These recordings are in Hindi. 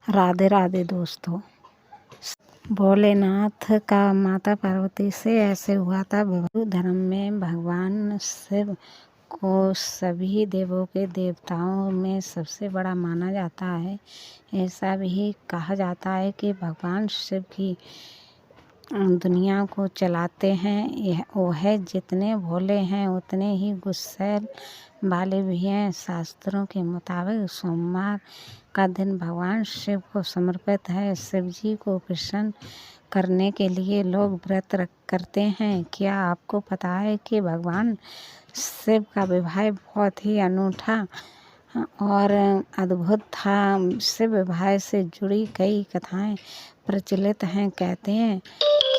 राधे राधे दोस्तों। भोलेनाथ का माता पार्वती से ऐसे हुआ था। हिंदू धर्म में भगवान शिव को सभी देवों के देवताओं में सबसे बड़ा माना जाता है। ऐसा भी कहा जाता है कि भगवान शिव की दुनिया को चलाते हैं। वह जितने भोले हैं उतने ही गुस्से वाले भी हैं। शास्त्रों के मुताबिक सोमवार का दिन भगवान शिव को समर्पित है। शिव जी को प्रसन्न करने के लिए लोग व्रत करते हैं। क्या आपको पता है कि भगवान शिव का विवाह बहुत ही अनूठा और अद्भुत था। शिव विवाह से जुड़ी कई कथाएं प्रचलित हैं। कहते हैं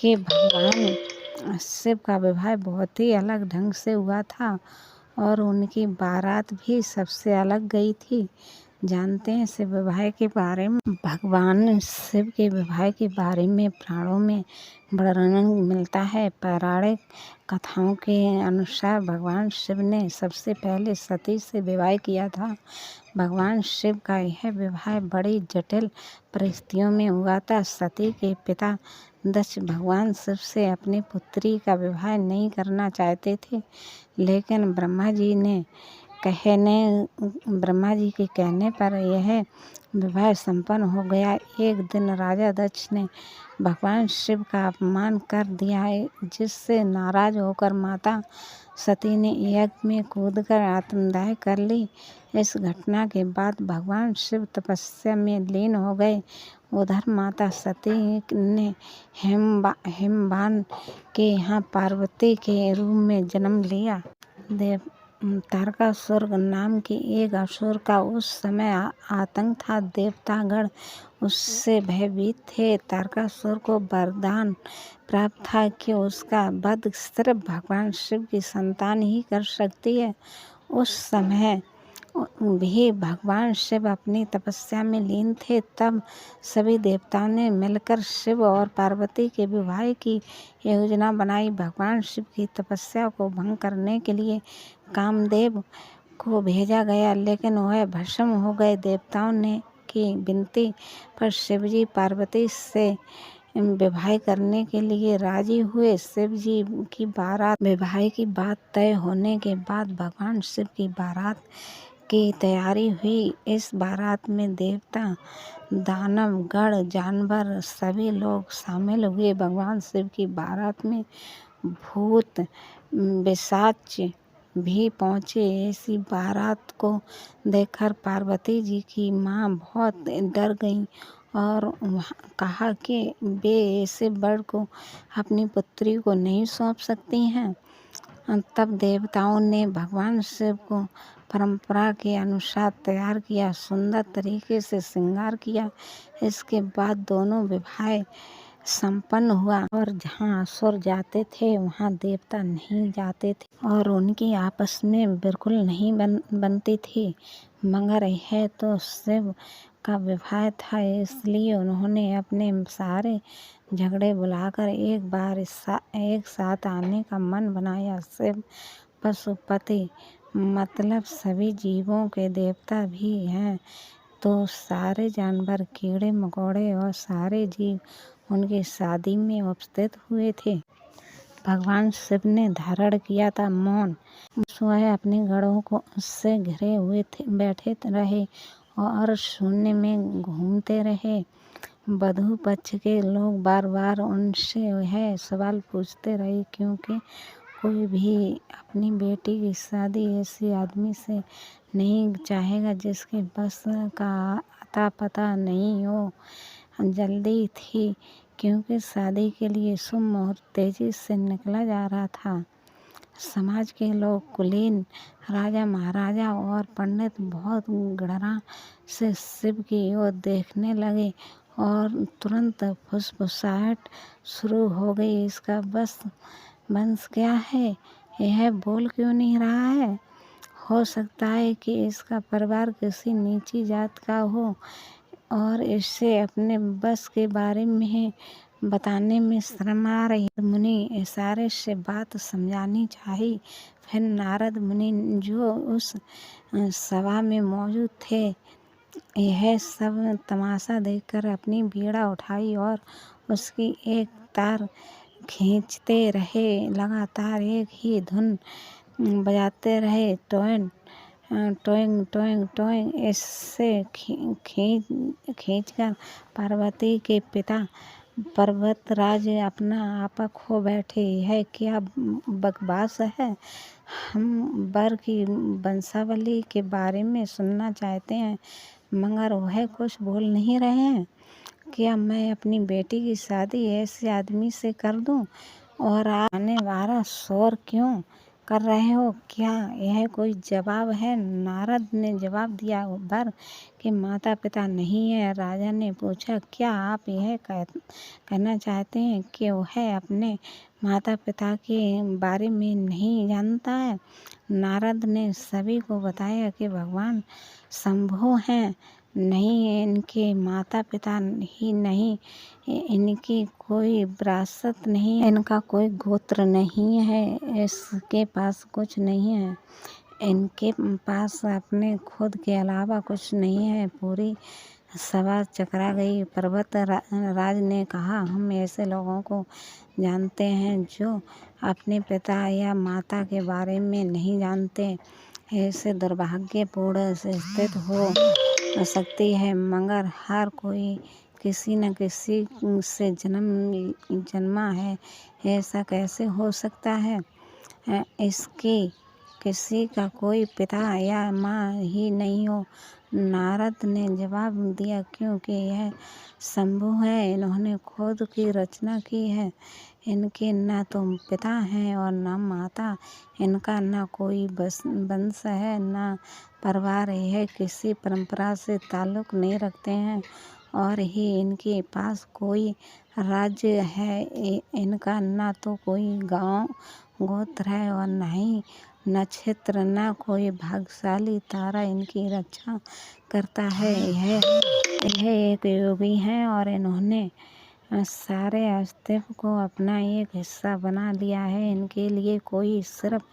कि भगवान शिव का विवाह बहुत ही अलग ढंग से हुआ था और उनकी बारात भी सबसे अलग गई थी। जानते हैं शिव विवाह के बारे में। भगवान शिव के विवाह के बारे में पुराणों में वर्णन मिलता है। पौराणिक कथाओं के अनुसार भगवान शिव ने सबसे पहले सती से विवाह किया था। भगवान शिव का यह विवाह बड़ी जटिल परिस्थितियों में हुआ था। सती के पिता दक्ष भगवान शिव से अपनी पुत्री का विवाह नहीं करना चाहते थे, लेकिन ब्रह्मा जी के कहने पर यह विवाह संपन्न हो गया। एक दिन राजा दक्ष ने भगवान शिव का अपमान कर दिया, जिससे नाराज होकर माता सती ने यज्ञ में कूदकर आत्मदाह कर ली। इस घटना के बाद भगवान शिव तपस्या में लीन हो गए। उधर माता सती ने हिमवान के यहाँ पार्वती के रूप में जन्म लिया। तारकासुर नाम के एक असुर का उस समय आतंक था। देवतागण उससे भयभीत थे। तारकासुर को वरदान प्राप्त था कि उसका वध सिर्फ भगवान शिव की संतान ही कर सकती है। उस समय भी भगवान शिव अपनी तपस्या में लीन थे। तब सभी देवताओं ने मिलकर शिव और पार्वती के विवाह की योजना बनाई। भगवान शिव की तपस्या को भंग करने के लिए कामदेव को भेजा गया, लेकिन वह भस्म हो गए। देवताओं ने की विनती पर शिवजी पार्वती से विवाह करने के लिए राजी हुए। शिव जी की बारात विवाह की बात तय होने के बाद भगवान शिव की बारात की तैयारी हुई। इस बारात में देवता, दानव, गण, जानवर सभी लोग शामिल हुए। भगवान शिव की बारात में भूत पिशाच भी पहुँचे। ऐसी बारात को देखकर पार्वती जी की माँ बहुत डर गईं और कहा कि वे ऐसे वर को अपनी पुत्री को नहीं सौंप सकती हैं। तब देवताओं ने भगवान शिव को परंपरा के अनुसार तैयार किया, सुंदर तरीके से श्रृंगार किया। इसके बाद दोनों विवाह संपन्न हुआ और जहाँ असुर जाते थे वहाँ देवता नहीं जाते थे और उनकी आपस में बिल्कुल नहीं बनती थी। मगर यह तो शिव का विवाह था, इसलिए उन्होंने अपने सारे झगड़े बुलाकर एक बार एक साथ आने का मन बनाया। शिव पशुपति मतलब सभी जीवों के देवता भी हैं, तो सारे जानवर, कीड़े मकोड़े और सारे जीव उनकी शादी में उपस्थित हुए थे। भगवान शिव ने धारण किया था मौन। वह अपने गढ़ों को से घिरे हुए बैठे रहे और शून्य में घूमते रहे। वधू पक्ष के लोग बार बार उनसे यह सवाल पूछते रहे, क्योंकि कोई भी अपनी बेटी की शादी ऐसे आदमी से नहीं चाहेगा जिसके बस का अता पता नहीं हो। जल्दी थी, क्योंकि शादी के लिए शुभ मुहूर्त तेजी से निकला जा रहा था। समाज के लोग, कुलीन, राजा महाराजा और पंडित बहुत गणना से शिव की ओर देखने लगे और तुरंत फुसफुसाहट शुरू हो गई। इसका वंश क्या है? यह बोल क्यों नहीं रहा है? हो सकता है कि इसका परिवार किसी नीची जात का हो और इससे अपने बस के बारे में बताने में शर्म आ रही। मुनि इशारे से बात समझानी चाहिए। फिर नारद मुनि जो उस सभा में मौजूद थे यह सब तमाशा देखकर अपनी बीड़ा उठाई और उसकी एक तार खींचते रहे। लगातार एक ही धुन बजाते रहे, टोइन टोइंग टोइंग टोइंग। इससे खींचकर पार्वती के पिता पर्वतराज अपना आपा खो बैठे। यह क्या बकवास है? हम वर की वंशावली के बारे में सुनना चाहते हैं, मगर वह कुछ बोल नहीं रहे हैं। क्या मैं अपनी बेटी की शादी ऐसे आदमी से कर दूं? और आप आने वाला शोर क्यों कर रहे हो? क्या यह कोई जवाब है? नारद ने जवाब दिया, वर के माता पिता नहीं है। राजा ने पूछा, क्या आप यह कहना चाहते हैं कि वह अपने माता पिता के बारे में नहीं जानता है? नारद ने सभी को बताया कि भगवान शंभु हैं, नहीं इनके माता पिता ही नहीं, इनकी कोई विरासत नहीं, इनका कोई गोत्र नहीं है, इसके पास कुछ नहीं है, इनके पास अपने खुद के अलावा कुछ नहीं है। पूरी सभा चकरा गई। पर्वतराज ने कहा, हम ऐसे लोगों को जानते हैं जो अपने पिता या माता के बारे में नहीं जानते। ऐसे दुर्भाग्यपूर्ण स्थिति हो सकती है, मगर हर कोई किसी न किसी से जन्मा है। ऐसा कैसे हो सकता है? इसके किसी का कोई पिता या माँ ही नहीं हो। नारद ने जवाब दिया, क्योंकि यह शंभु है, इन्होंने खुद की रचना की है। इनके न तो पिता हैं और न माता, इनका न कोई वंश है, न परिवार। यह किसी परंपरा से ताल्लुक नहीं रखते हैं और ही इनके पास कोई राज्य है। इनका न तो कोई गांव गोत्र है और न ही नक्षत्र, न कोई भाग्यशाली तारा इनकी रक्षा करता है। यह एक योगी हैं और इन्होंने सारे अस्तित्व को अपना एक हिस्सा बना लिया है। इनके लिए कोई सिर्फ